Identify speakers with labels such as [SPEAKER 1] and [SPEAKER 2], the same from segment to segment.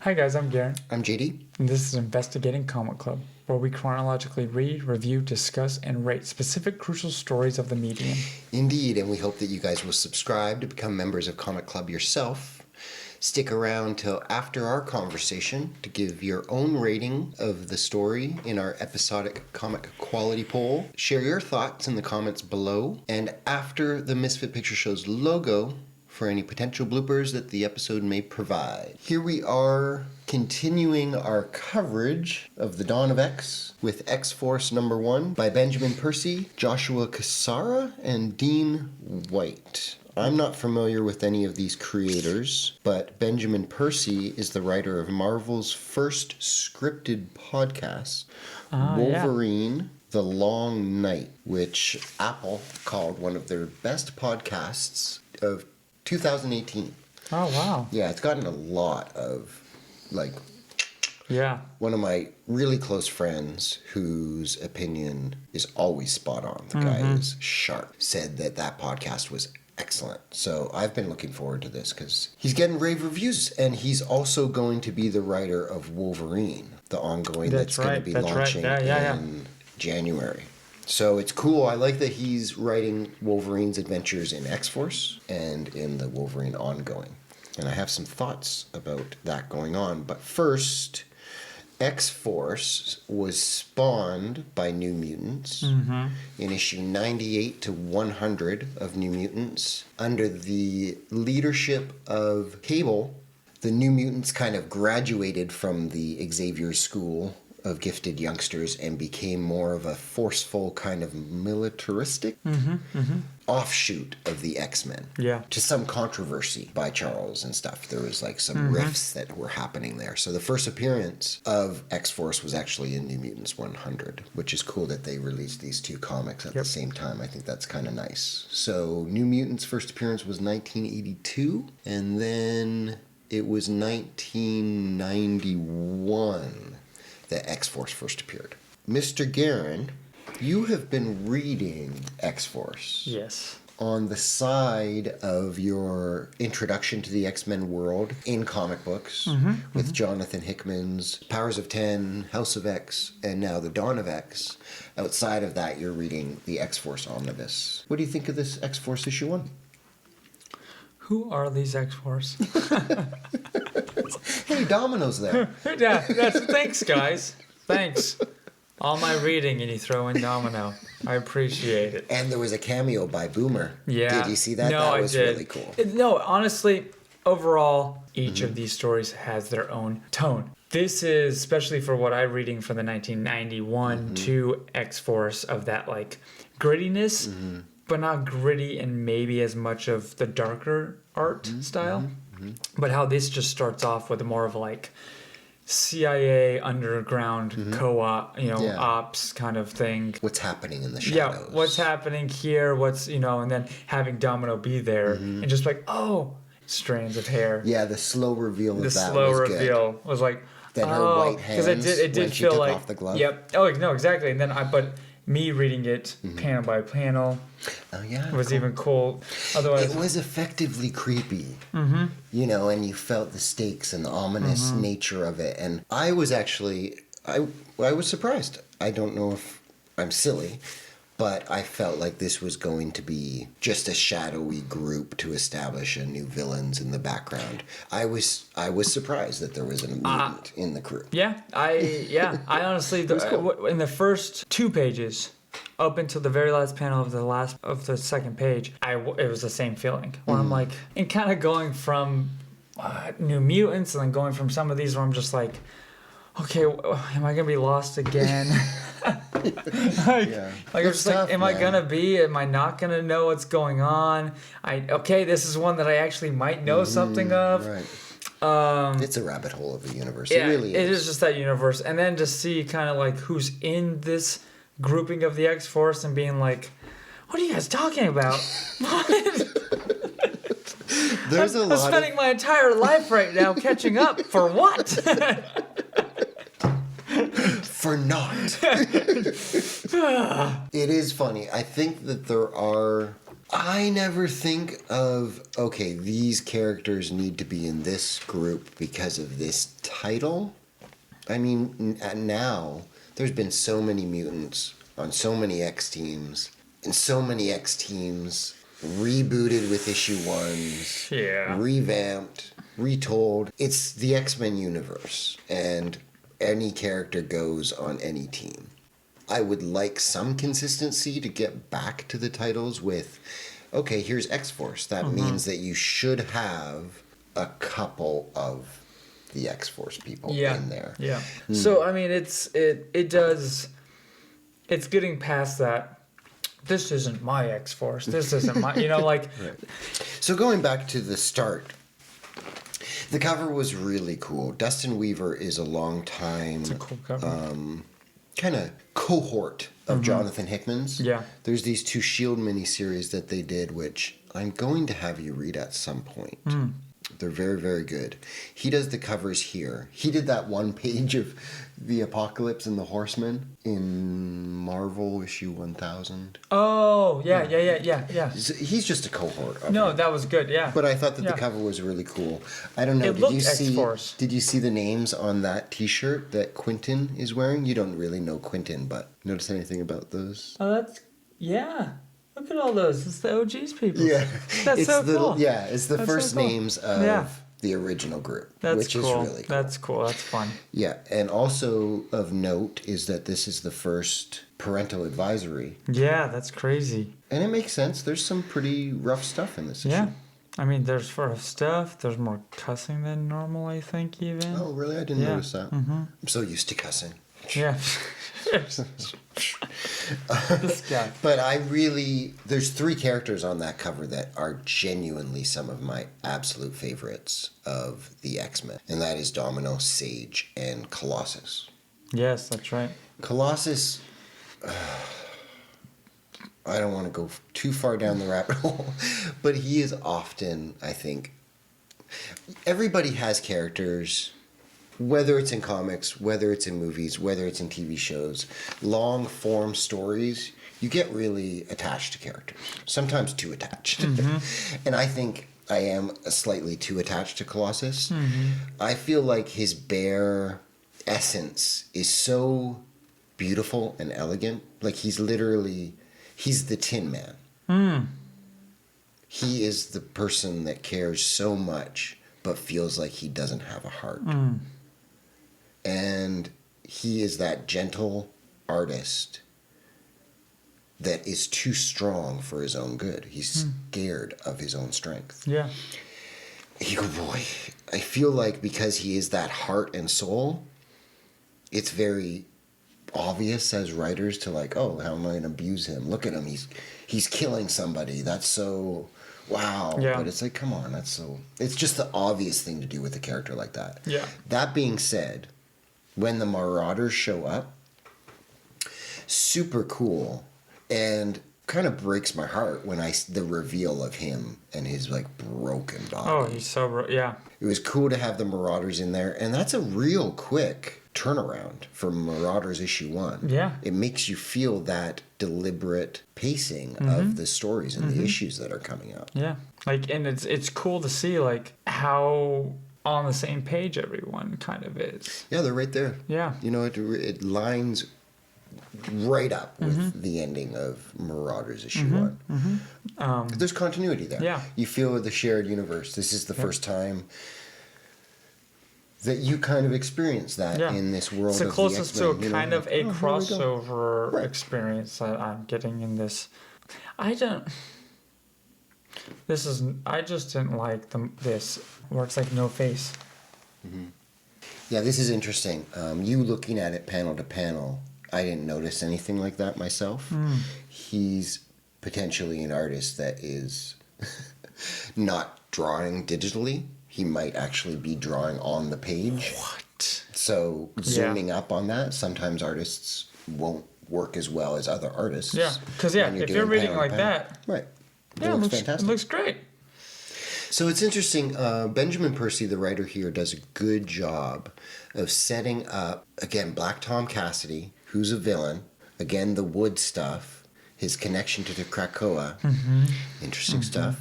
[SPEAKER 1] Hi guys, I'm Garen,
[SPEAKER 2] I'm JD.
[SPEAKER 1] and this is Investigating Comic Club, where we chronologically read, review, discuss, and rate specific crucial stories of the medium.
[SPEAKER 2] Indeed, and we hope that you guys will subscribe to become members of Comic Club yourself. Stick around till after our conversation to give your own rating of the story in our episodic comic quality poll. Share your thoughts in the comments below, and after the Misfit Picture Show's logo, for any potential bloopers that the episode may provide. Here we are continuing our coverage of The Dawn of X with X-Force number 1 by Benjamin Percy, Joshua Cassara, and Dean White. I'm not familiar with any of these creators, but Benjamin Percy is the writer of Marvel's first scripted podcast, Wolverine, The Long Night, which Apple called one of their best podcasts of 2018.
[SPEAKER 1] Oh, wow.
[SPEAKER 2] Yeah, it's gotten a lot of,
[SPEAKER 1] Yeah.
[SPEAKER 2] one of my really close friends whose opinion is always spot on, the guy is sharp, said that podcast was excellent. So I've been looking forward to this because he's getting rave reviews, and he's also going to be the writer of Wolverine, the ongoing that's going to be launching in January. So it's cool. I like that he's writing Wolverine's adventures in X-Force and in the Wolverine ongoing. And I have some thoughts about that going on. But first, X-Force was spawned by New Mutants in issue 98 to 100 of New Mutants. Under the leadership of Cable, the New Mutants kind of graduated from the Xavier School of gifted youngsters and became more of a forceful kind of militaristic offshoot of the X-Men.
[SPEAKER 1] Yeah.
[SPEAKER 2] To some controversy by Charles and stuff. There was some rifts that were happening there. So the first appearance of X-Force was actually in New Mutants 100, which is cool that they released these two comics at the same time. I think that's kind of nice. So New Mutants' first appearance was 1982, and then it was 1991 that X-Force first appeared. Mr. Garen, you have been reading X-Force.
[SPEAKER 1] Yes.
[SPEAKER 2] On the side of your introduction to the X-Men world in comic books with Jonathan Hickman's Powers of 10, House of X, and now The Dawn of X. Outside of that, you're reading the X-Force Omnibus. What do you think of this X-Force issue 1?
[SPEAKER 1] Who are these X-Force?
[SPEAKER 2] Hey, Domino's there.
[SPEAKER 1] Thanks, guys. Thanks. All my reading, and you throw in Domino. I appreciate it.
[SPEAKER 2] And there was a cameo by Boomer.
[SPEAKER 1] Yeah.
[SPEAKER 2] Did you see that?
[SPEAKER 1] No,
[SPEAKER 2] that was really cool.
[SPEAKER 1] No, honestly, overall, each of these stories has their own tone. This is, especially for what I'm reading from the 1991 to X-Force, of that, grittiness, but not gritty and maybe as much of the darker art style. But how this just starts off with more of CIA underground co-op, ops kind of thing.
[SPEAKER 2] What's happening in the shadows?
[SPEAKER 1] Yeah, what's happening here? And then having Domino be there and just strands of hair.
[SPEAKER 2] Yeah, the slow reveal of that was good.
[SPEAKER 1] The slow reveal was like,
[SPEAKER 2] then her white hands
[SPEAKER 1] because it did
[SPEAKER 2] when she
[SPEAKER 1] feel
[SPEAKER 2] took
[SPEAKER 1] like
[SPEAKER 2] off the glove.
[SPEAKER 1] Yep. Oh no, exactly. And then but me reading it panel by panel.
[SPEAKER 2] Oh yeah,
[SPEAKER 1] was even cool. Otherwise,
[SPEAKER 2] it was effectively creepy. And you felt the stakes and the ominous nature of it. And I was actually, I was surprised. I don't know if I'm silly, but I felt like this was going to be just a shadowy group to establish a new villains in the background. I was surprised that there was a mutant in the crew.
[SPEAKER 1] I honestly, cool. In the first 2 pages, up until the very last panel of the second page, it was the same feeling. Where I'm and kind of going from New Mutants, and then going from some of these where I'm just like, okay, am I gonna be lost again? Am I gonna be? Am I not gonna know what's going on? This is one that I actually might know something of.
[SPEAKER 2] Right. It's a rabbit hole of the universe.
[SPEAKER 1] Yeah,
[SPEAKER 2] it really is.
[SPEAKER 1] It is just that universe, and then to see kind of who's in this grouping of the X-Force and being like, what are you guys talking about? What? I'm spending my entire life right now catching up for what?
[SPEAKER 2] For naught. It is funny. I think that there are I never think of, okay, these characters need to be in this group because of this title. I mean, now, there's been so many mutants on so many X teams, and so many X teams rebooted with issue 1s, revamped, retold. It's the X-Men universe, and any character goes on any team. I would like some consistency to get back to the titles with, okay, here's X-Force. That means that you should have a couple of the X-Force people in there.
[SPEAKER 1] Yeah. So, I mean, it's getting past that. This isn't my X-Force. This isn't my, like.
[SPEAKER 2] Right. So going back to the start, the cover was really cool. Dustin Weaver is a long time.
[SPEAKER 1] It's a cool cover.
[SPEAKER 2] Kind of cohort of Jonathan Hickman's.
[SPEAKER 1] Yeah.
[SPEAKER 2] There's these 2 S.H.I.E.L.D. miniseries that they did, which I'm going to have you read at some point. They're very, very good. He does the covers here. He did that one page of the Apocalypse and the Horsemen in Marvel issue 1000.
[SPEAKER 1] Oh, yeah.
[SPEAKER 2] So he's just a cohort of
[SPEAKER 1] No,
[SPEAKER 2] it.
[SPEAKER 1] that was good, yeah.
[SPEAKER 2] But I thought that the cover was really cool. I don't know,
[SPEAKER 1] It looked X-Force.
[SPEAKER 2] Did you see the names on that t-shirt that Quentin is wearing? You don't really know Quentin, but notice anything about those?
[SPEAKER 1] Oh, look at all those. It's the OG's people.
[SPEAKER 2] Yeah.
[SPEAKER 1] That's so cool.
[SPEAKER 2] Yeah, it's the
[SPEAKER 1] That's
[SPEAKER 2] first
[SPEAKER 1] so cool.
[SPEAKER 2] names of the original group, which is really cool.
[SPEAKER 1] That's cool. That's fun.
[SPEAKER 2] Yeah, and also of note is that this is the first parental advisory.
[SPEAKER 1] Yeah, that's crazy.
[SPEAKER 2] And it makes sense. There's some pretty rough stuff in this issue.
[SPEAKER 1] Yeah. I mean, there's rough stuff. There's more cussing than normal, I think, even.
[SPEAKER 2] Oh, really? I didn't notice that. I'm so used to cussing.
[SPEAKER 1] Yeah. This guy.
[SPEAKER 2] But there's 3 characters on that cover that are genuinely some of my absolute favorites of the X-Men. And that is Domino, Sage, and Colossus.
[SPEAKER 1] Yes, that's right.
[SPEAKER 2] Colossus, I don't want to go too far down the rabbit hole, but he is often, I think, everybody has characters. Whether it's in comics, whether it's in movies, whether it's in TV shows, long form stories, you get really attached to characters. Sometimes too attached. And I think I am slightly too attached to Colossus. I feel like his bare essence is so beautiful and elegant. Like he's the Tin Man. He is the person that cares so much but feels like he doesn't have a heart. And he is that gentle artist that is too strong for his own good. He's scared of his own strength.
[SPEAKER 1] Yeah.
[SPEAKER 2] Boy, I feel like because he is that heart and soul, it's very obvious as writers to like, oh, how am I going to abuse him? Look at him. He's killing somebody. That's so... wow.
[SPEAKER 1] Yeah.
[SPEAKER 2] But it's like, come on, it's just the obvious thing to do with a character like that.
[SPEAKER 1] Yeah.
[SPEAKER 2] That being said, when the Marauders show up, super cool, and kind of breaks my heart when the reveal of him and his like broken body.
[SPEAKER 1] Oh, he's so yeah.
[SPEAKER 2] It was cool to have the Marauders in there, and that's a real quick turnaround from Marauders issue 1.
[SPEAKER 1] Yeah.
[SPEAKER 2] It makes you feel that deliberate pacing of the stories and the issues that are coming up.
[SPEAKER 1] Yeah. Like, and it's cool to see like how on the same page everyone kind of is.
[SPEAKER 2] Yeah, they're right there.
[SPEAKER 1] Yeah.
[SPEAKER 2] You know, it lines right up with the ending of Marauders issue 1. There's continuity there.
[SPEAKER 1] Yeah.
[SPEAKER 2] You feel the shared universe. This is the first time that you kind of experience that in this world
[SPEAKER 1] it's the
[SPEAKER 2] of
[SPEAKER 1] closest
[SPEAKER 2] the X-Men,
[SPEAKER 1] to a kind of a crossover
[SPEAKER 2] experience
[SPEAKER 1] I'm getting in this. I just didn't like this where it's like no face.
[SPEAKER 2] Yeah, this is interesting. You looking at it panel to panel, I didn't notice anything like that myself. He's potentially an artist that is not drawing digitally. He might actually be drawing on the page.
[SPEAKER 1] What?
[SPEAKER 2] So zooming up on that, sometimes artists won't work as well as other artists.
[SPEAKER 1] Yeah, because if you're reading like that,
[SPEAKER 2] right,
[SPEAKER 1] it looks fantastic. It looks great.
[SPEAKER 2] So it's interesting. Benjamin Percy, the writer here, does a good job of setting up again Black Tom Cassidy, who's a villain. Again, the Wood stuff his connection to the Krakoa. Interesting stuff.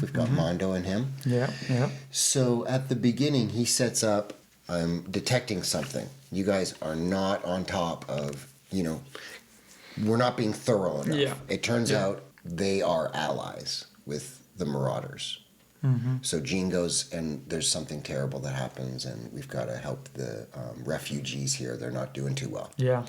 [SPEAKER 2] We've got Mondo and him.
[SPEAKER 1] Yeah, yeah.
[SPEAKER 2] So at the beginning, he sets up, I'm detecting something. You guys are not on top of, we're not being thorough enough.
[SPEAKER 1] Yeah.
[SPEAKER 2] It turns out they are allies with the Marauders. So Jean goes, and there's something terrible that happens, and we've got to help the refugees here. They're not doing too well.
[SPEAKER 1] Yeah.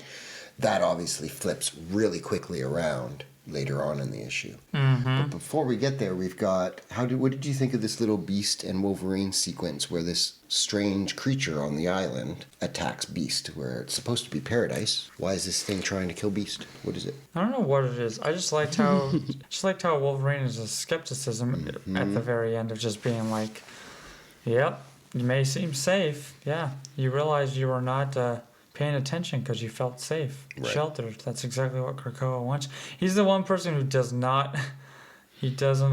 [SPEAKER 2] That obviously flips really quickly around later on in the issue. But before we get there, we've got, what did you think of this little Beast and Wolverine sequence where this strange creature on the island attacks Beast, where it's supposed to be paradise? Why is this thing trying to kill Beast? What is it?
[SPEAKER 1] I don't know what it is. I just liked how Wolverine is a skepticism at the very end of just being like, yep, you may seem safe. Yeah, you realize you are not paying attention because you felt safe, sheltered. That's exactly what Krakoa wants. He's the one person who doesn't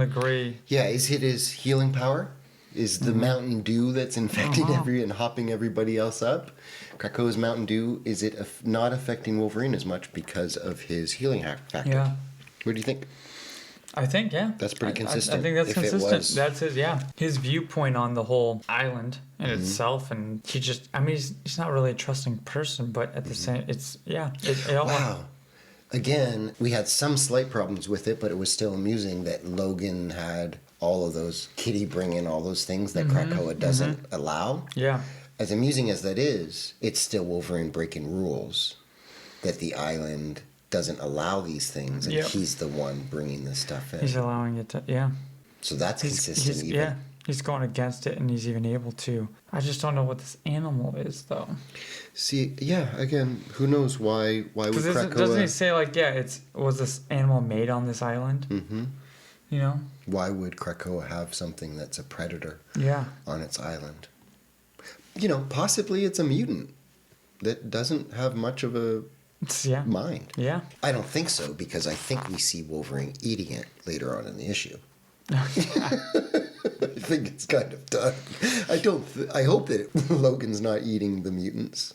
[SPEAKER 1] agree.
[SPEAKER 2] Yeah, is it his healing power? Is the Mountain Dew that's infecting and hopping everybody else up? Krakoa's Mountain Dew, is it not affecting Wolverine as much because of his healing factor?
[SPEAKER 1] Yeah.
[SPEAKER 2] What do you think?
[SPEAKER 1] I think, yeah.
[SPEAKER 2] That's pretty consistent.
[SPEAKER 1] I think that's
[SPEAKER 2] if
[SPEAKER 1] consistent.
[SPEAKER 2] It was.
[SPEAKER 1] That's his viewpoint on the whole island in itself, and he's not really a trusting person, but at the same,
[SPEAKER 2] Wow. Again, we had some slight problems with it, but it was still amusing that Logan had all of those, Kitty bringing all those things that Krakoa doesn't allow.
[SPEAKER 1] Yeah.
[SPEAKER 2] As amusing as that is, it's still Wolverine breaking rules that the island doesn't allow these things, and he's the one bringing this stuff in.
[SPEAKER 1] He's allowing it to, yeah.
[SPEAKER 2] So that's consistent even.
[SPEAKER 1] Yeah, he's going against it, and he's even able to. I just don't know what this animal is, though.
[SPEAKER 2] See, yeah, again, who knows why would Krakoa...
[SPEAKER 1] Doesn't he say, like, was this animal made on this island? Mm-hmm. You know?
[SPEAKER 2] Why would Krakoa have something that's a predator on its island? Possibly it's a mutant that doesn't have much of a mind.
[SPEAKER 1] Yeah.
[SPEAKER 2] I don't think so, because I think we see Wolverine eating it later on in the issue. I think it's kind of done. I hope that Logan's not eating the mutants.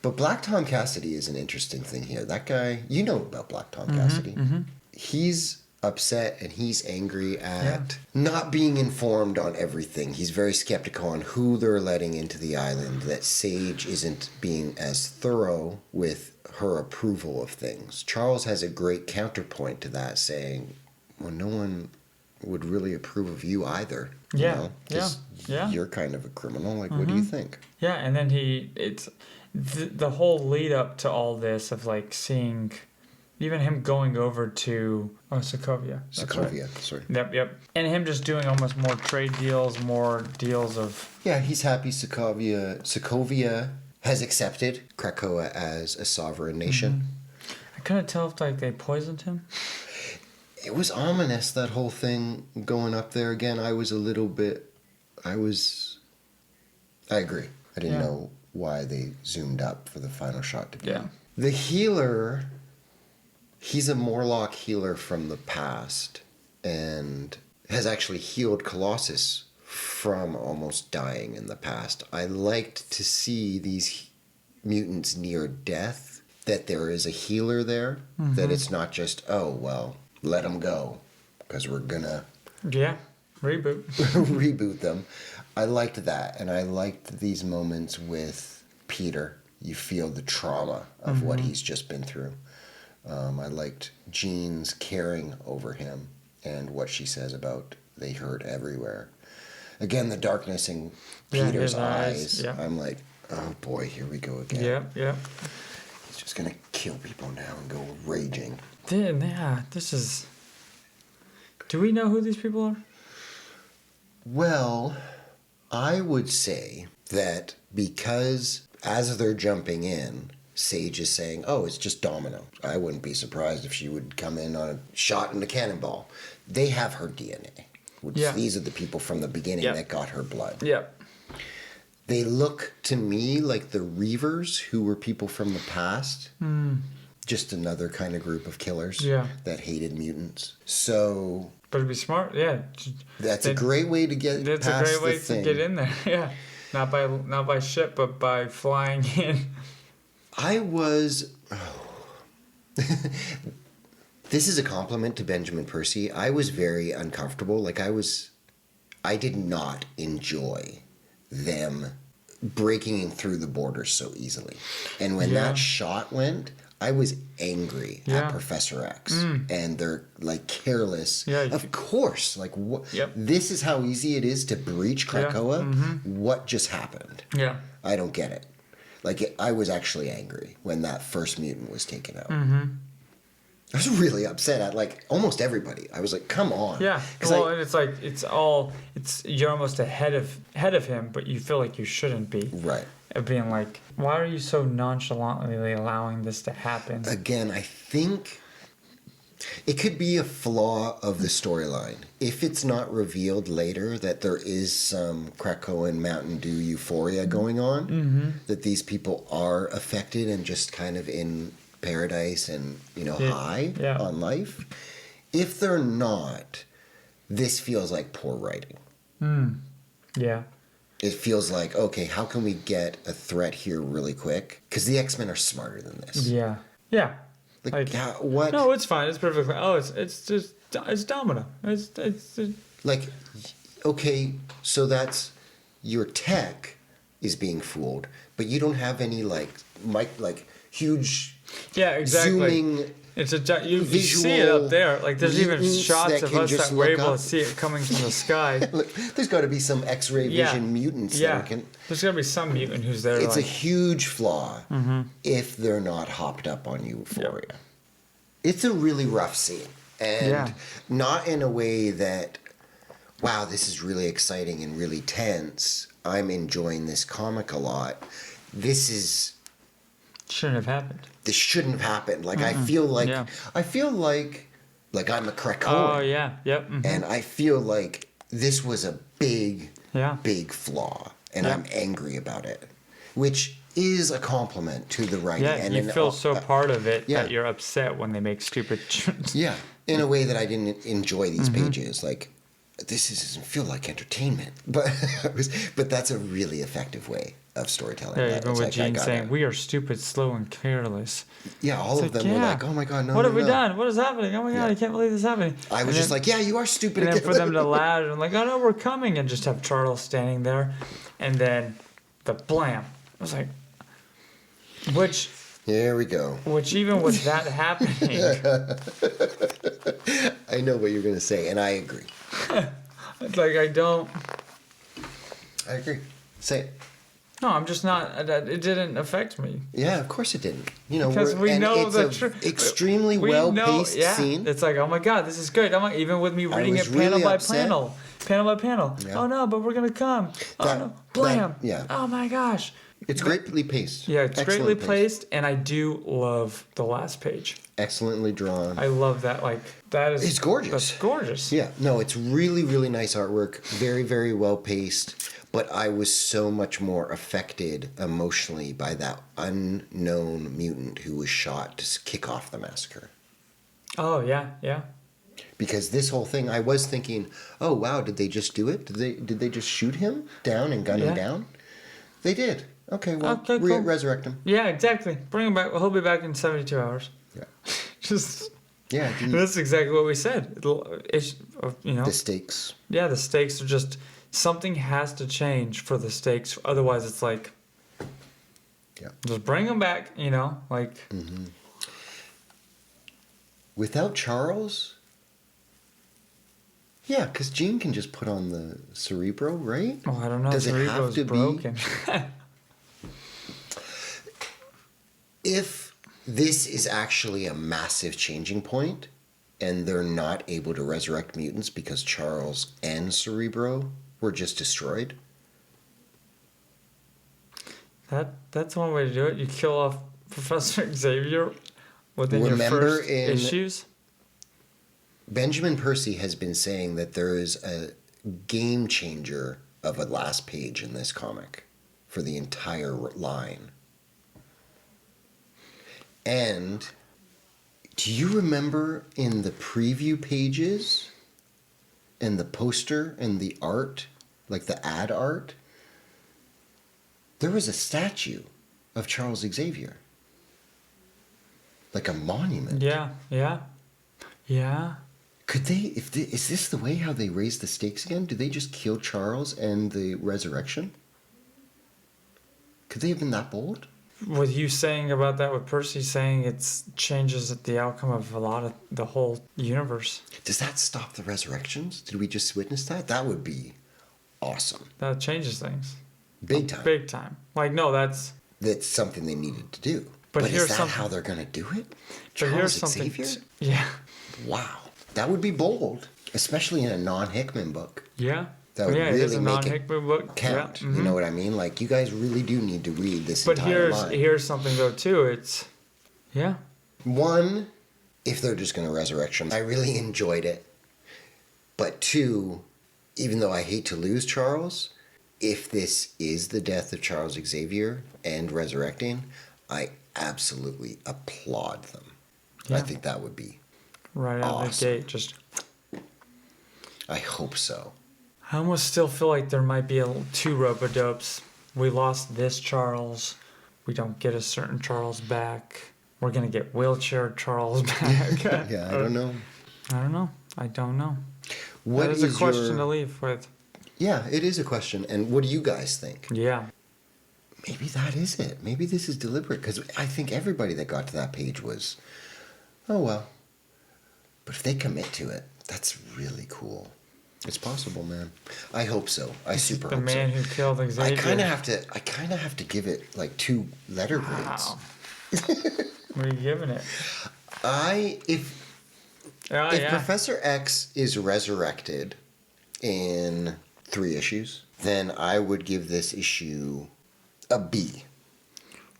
[SPEAKER 2] But Black Tom Cassidy is an interesting thing here. That guy, you know about Black Tom Cassidy. Mm-hmm. He's upset and he's angry at not being informed on everything. He's very skeptical on who they're letting into the island, that Sage isn't being as thorough with her approval of things. Charles has a great counterpoint to that, saying, well, no one would really approve of you either.
[SPEAKER 1] Yeah.
[SPEAKER 2] You're kind of a criminal. Like, what do you think?
[SPEAKER 1] Yeah, and then it's the whole lead up to all this of like seeing even him going over to Sokovia.
[SPEAKER 2] Sokovia, sorry.
[SPEAKER 1] Yep. And him just doing almost more trade deals, more deals of...
[SPEAKER 2] Yeah, he's happy Sokovia has accepted Krakoa as a sovereign nation.
[SPEAKER 1] Mm-hmm. I couldn't tell if they poisoned him.
[SPEAKER 2] It was ominous, that whole thing going up there again. I agree. I didn't know why they zoomed up for the final shot to be.
[SPEAKER 1] Yeah.
[SPEAKER 2] The healer, he's a Morlock healer from the past and has actually healed Colossus from almost dying in the past. I liked to see these mutants near death, that there is a healer there, that it's not just, let them go, because we're gonna...
[SPEAKER 1] Yeah, reboot.
[SPEAKER 2] reboot them. I liked that, and I liked these moments with Peter. You feel the trauma of what he's just been through. I liked Jean's caring over him and what she says about they hurt everywhere. Again, the darkness in Peter's eyes. Yeah. I'm like, oh boy, here we go again.
[SPEAKER 1] Yeah.
[SPEAKER 2] He's just gonna kill people now and go raging.
[SPEAKER 1] This is... Do we know who these people are?
[SPEAKER 2] Well, I would say that because as they're jumping in, Sage is saying, it's just Domino. I wouldn't be surprised if she would come in on a shot in a cannonball. They have her DNA. These are the people from the beginning that got her blood.
[SPEAKER 1] Yep.
[SPEAKER 2] They look to me like the Reavers, who were people from the past. Just another kind of group of killers that hated mutants. So...
[SPEAKER 1] But it'd be smart,
[SPEAKER 2] That's a great way to get past the thing.
[SPEAKER 1] That's a great way to get in there, yeah. Not by ship, but by flying in.
[SPEAKER 2] This is a compliment to Benjamin Percy. I was very uncomfortable. Like I did not enjoy them breaking through the borders so easily. And when that shot went, I was angry at Professor X and they're like careless. Yeah, of course. Like what? Yep. This is how easy it is to breach Krakoa. What just happened? Yeah, I don't get it. Like I was actually angry when that first mutant was taken out. I was really upset at like almost everybody. I was like, "Come on!"
[SPEAKER 1] Yeah, well, and it's like you're almost ahead of him, but you feel like you shouldn't be. Right. Of being like, why are you so nonchalantly allowing this to happen?
[SPEAKER 2] Again, I think it could be a flaw of the storyline. If it's not revealed later that there is some Krakoan Mountain Dew euphoria going on, that these people are affected and just kind of in paradise and high on life. If they're not, this feels like poor writing. Yeah. It feels like, okay, how can we get a threat here really quick? Because the X-Men are smarter than this.
[SPEAKER 1] Yeah. Yeah.
[SPEAKER 2] Like what?
[SPEAKER 1] No, it's fine. It's perfectly fine. Oh, it's Domino. It's
[SPEAKER 2] like, okay, so that's your tech is being fooled, but you don't have any like huge.
[SPEAKER 1] Yeah, exactly.
[SPEAKER 2] Zooming.
[SPEAKER 1] It's you see it up there. Like there's even shots of us that we're able to see it coming from the sky.
[SPEAKER 2] Look, there's got to be some X-ray vision mutants.
[SPEAKER 1] Yeah, there's got to be some mutant who's there.
[SPEAKER 2] It's a huge flaw if they're not hopped up on euphoria. Yep. It's a really rough scene, and not in a way that, wow, this is really exciting and really tense. I'm enjoying this comic a lot. This
[SPEAKER 1] shouldn't have happened.
[SPEAKER 2] This shouldn't have happened. Like I feel like I'm a Krakoan.
[SPEAKER 1] Oh yeah, yep.
[SPEAKER 2] And I feel like this was a big flaw, and I'm angry about it, which is a compliment to the writing.
[SPEAKER 1] Yeah,
[SPEAKER 2] and
[SPEAKER 1] you feel so part of it that you're upset when they make stupid.
[SPEAKER 2] In a way that I didn't enjoy these pages. Like this doesn't feel like entertainment, but that's a really effective way of storytelling.
[SPEAKER 1] Yeah, even with Gene saying, "We are stupid, slow, and careless."
[SPEAKER 2] Yeah, all of them were like, "Oh my god, no!
[SPEAKER 1] What have we done? What is happening? Oh my god, I can't believe this is happening."
[SPEAKER 2] I was just like, "Yeah, you are stupid."
[SPEAKER 1] And then for them to laugh and like, "Oh no, we're coming," and just have Charles standing there, and then the blam. I was like, which.
[SPEAKER 2] Here we go.
[SPEAKER 1] Which even with that happening,
[SPEAKER 2] I know what you're gonna say, and I agree.
[SPEAKER 1] It's like I
[SPEAKER 2] agree. Say it.
[SPEAKER 1] No, I'm just not. It didn't affect me.
[SPEAKER 2] Yeah, of course it didn't.
[SPEAKER 1] Because we know the
[SPEAKER 2] extremely well-paced scene.
[SPEAKER 1] It's like, oh my god, this is great. Even with me reading it panel by panel. Yeah. Oh no, but we're gonna come. No, blam. Oh my gosh.
[SPEAKER 2] It's greatly paced.
[SPEAKER 1] Yeah, it's greatly paced, and I do love the last page.
[SPEAKER 2] Excellently drawn.
[SPEAKER 1] I love that. Like that is.
[SPEAKER 2] It's gorgeous.
[SPEAKER 1] That's gorgeous.
[SPEAKER 2] Yeah. No, it's really, really nice artwork. Very, very well paced. But I was so much more affected emotionally by that unknown mutant who was shot to kick off the massacre. Oh yeah. Because this whole thing, I was thinking, oh wow, did they just do it? Did they just shoot him down and gun him down? They did. Okay, well, cool. Resurrect him.
[SPEAKER 1] Yeah, exactly. Bring him back. He'll be back in 72 hours. Yeah. Just. Yeah. That's exactly what we said. The
[SPEAKER 2] stakes.
[SPEAKER 1] Yeah, the stakes are just something has to change for the stakes. Otherwise, it's like. Yeah. Just bring him back. Like. Mm-hmm.
[SPEAKER 2] Without Charles. Yeah, because Jean can just put on the Cerebro, right?
[SPEAKER 1] Oh, I don't know.
[SPEAKER 2] Does
[SPEAKER 1] it have to broken.
[SPEAKER 2] be? If this is actually a massive changing point, and they're not able to resurrect mutants because Charles and Cerebro were just destroyed.
[SPEAKER 1] That's one way to do it. You kill off Professor Xavier within your first issues.
[SPEAKER 2] Benjamin Percy has been saying that there is a game changer of a last page in this comic for the entire line. And do you remember in the preview pages and the poster and the art, like the ad art, there was a statue of Charles Xavier. like a monument.
[SPEAKER 1] Yeah.
[SPEAKER 2] Could they? Is this the way how they raise the stakes again? Do they just kill Charles and the resurrection? Could they have been that bold?
[SPEAKER 1] With you saying about that, with Percy saying it changes the outcome of a lot of the whole universe.
[SPEAKER 2] Does that stop the resurrections? Did we just witness that? That would be awesome.
[SPEAKER 1] That changes things.
[SPEAKER 2] Big time.
[SPEAKER 1] Big time. Like, no, that's
[SPEAKER 2] something they needed to do.
[SPEAKER 1] But
[SPEAKER 2] But
[SPEAKER 1] here's
[SPEAKER 2] is that
[SPEAKER 1] something-
[SPEAKER 2] how they're going to do it?
[SPEAKER 1] But here's
[SPEAKER 2] Charles
[SPEAKER 1] something.
[SPEAKER 2] Xavier?
[SPEAKER 1] Yeah.
[SPEAKER 2] Wow. That would be bold, especially in a non-Hickman book.
[SPEAKER 1] Yeah.
[SPEAKER 2] That would
[SPEAKER 1] it is
[SPEAKER 2] really
[SPEAKER 1] a
[SPEAKER 2] make it
[SPEAKER 1] non-Hickman book.
[SPEAKER 2] count.
[SPEAKER 1] Yeah.
[SPEAKER 2] You know what I mean? Like, you guys really do need to read this
[SPEAKER 1] But
[SPEAKER 2] entire line.
[SPEAKER 1] here's something though too. It's
[SPEAKER 2] One, if they're just going to resurrection, I really enjoyed it. But two, even though I hate to lose Charles, if this is the death of Charles Xavier and resurrecting, I absolutely applaud them.
[SPEAKER 1] Yeah.
[SPEAKER 2] I think that would be
[SPEAKER 1] right out of the
[SPEAKER 2] awesome.
[SPEAKER 1] gate. Just
[SPEAKER 2] I hope so.
[SPEAKER 1] I almost still feel like there might be two Robodopes. We lost this Charles. We don't get a certain Charles back. We're gonna get wheelchair Charles back.
[SPEAKER 2] Yeah, I don't know.
[SPEAKER 1] I don't know.
[SPEAKER 2] What
[SPEAKER 1] That is a question to leave with.
[SPEAKER 2] Yeah, it is a question. And what do you guys think?
[SPEAKER 1] Yeah.
[SPEAKER 2] Maybe that is it. Maybe this is deliberate, because I think everybody that got to that page was, oh well. But if they commit to it, that's really cool. It's possible, man. I hope so. I super
[SPEAKER 1] The
[SPEAKER 2] hope so.
[SPEAKER 1] man who killed Xavier.
[SPEAKER 2] I kind of have to give it like 2 letter grades.
[SPEAKER 1] Wow. What are you giving it?
[SPEAKER 2] If Professor X is resurrected in 3 issues, then I would give this issue a B.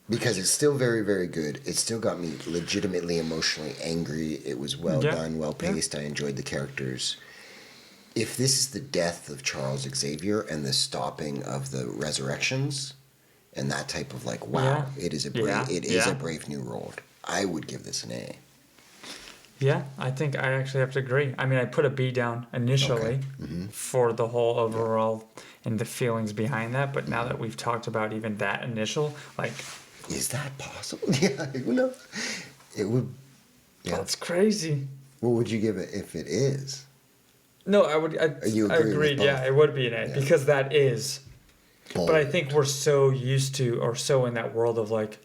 [SPEAKER 2] Because it's still very, very good. It still got me legitimately emotionally angry. It was well done, well paced. I enjoyed the characters. If this is the death of Charles Xavier and the stopping of the resurrections and that type of like, wow, it is a brave new world, I would give this an A.
[SPEAKER 1] Yeah, I think I actually have to agree. I mean, I put a B down initially for the whole overall and the feelings behind that, but now that we've talked about even that initial, like...
[SPEAKER 2] Is that possible? Yeah, who knows? It would... Yeah.
[SPEAKER 1] That's crazy.
[SPEAKER 2] What would you give it if it is?
[SPEAKER 1] No, I would... I agreed, yeah, it would be an A, because that is...
[SPEAKER 2] Bold.
[SPEAKER 1] But I think we're so used to, or so in that world of like,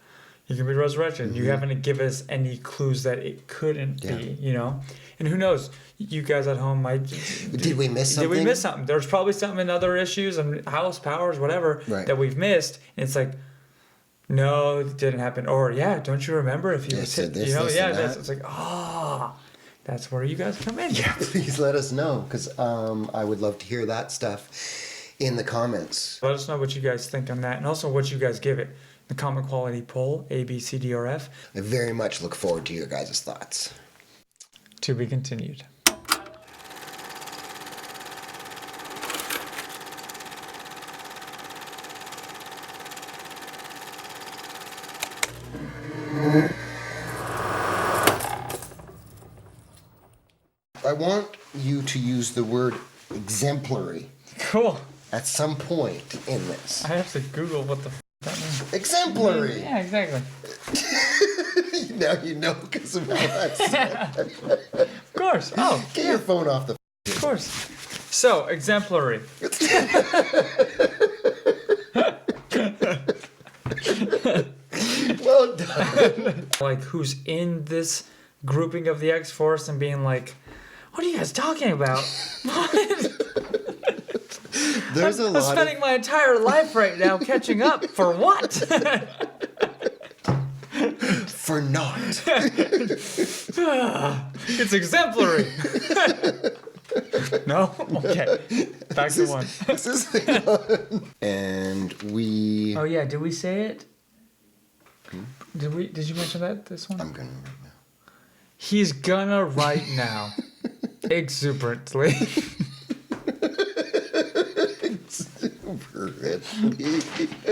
[SPEAKER 1] you can be resurrected. You haven't given us any clues that it couldn't be, you know? And who knows? You guys at home might...
[SPEAKER 2] Did we miss something?
[SPEAKER 1] Did we miss something? There's probably something in other issues and House Powers, whatever, that we've missed. And it's like, no, it didn't happen. Or, yeah, don't you remember if you was hit,
[SPEAKER 2] this,
[SPEAKER 1] you know?
[SPEAKER 2] this,
[SPEAKER 1] Yeah,
[SPEAKER 2] and that.
[SPEAKER 1] it's like, that's where you guys come in.
[SPEAKER 2] Yeah, please let us know, because I would love to hear that stuff in the comments.
[SPEAKER 1] Let us know what you guys think on that, and also what you guys give it. The comic quality poll, A, B, C, D, or F.
[SPEAKER 2] I very much look forward to your guys' thoughts.
[SPEAKER 1] To be continued.
[SPEAKER 2] I want you to use the word exemplary
[SPEAKER 1] Cool.
[SPEAKER 2] at some point in this.
[SPEAKER 1] I have to Google what the that means.
[SPEAKER 2] Exemplary!
[SPEAKER 1] Yeah, exactly.
[SPEAKER 2] Now you know because of how that's
[SPEAKER 1] Of course. Oh,
[SPEAKER 2] Get your phone off the...
[SPEAKER 1] of course. So, exemplary.
[SPEAKER 2] Well done.
[SPEAKER 1] Like, who's in this grouping of the X-Force and being like, what are you guys talking about?
[SPEAKER 2] There's a
[SPEAKER 1] I'm
[SPEAKER 2] lot
[SPEAKER 1] spending my entire life right now catching up. For what?
[SPEAKER 2] for naught.
[SPEAKER 1] It's exemplary. No? Okay. Back to one.
[SPEAKER 2] This is and we...
[SPEAKER 1] Oh, yeah. Did we say it? Did you mention that, this one?
[SPEAKER 2] I'm gonna right now.
[SPEAKER 1] He's gonna right now. Exuberantly.
[SPEAKER 2] Exuberantly.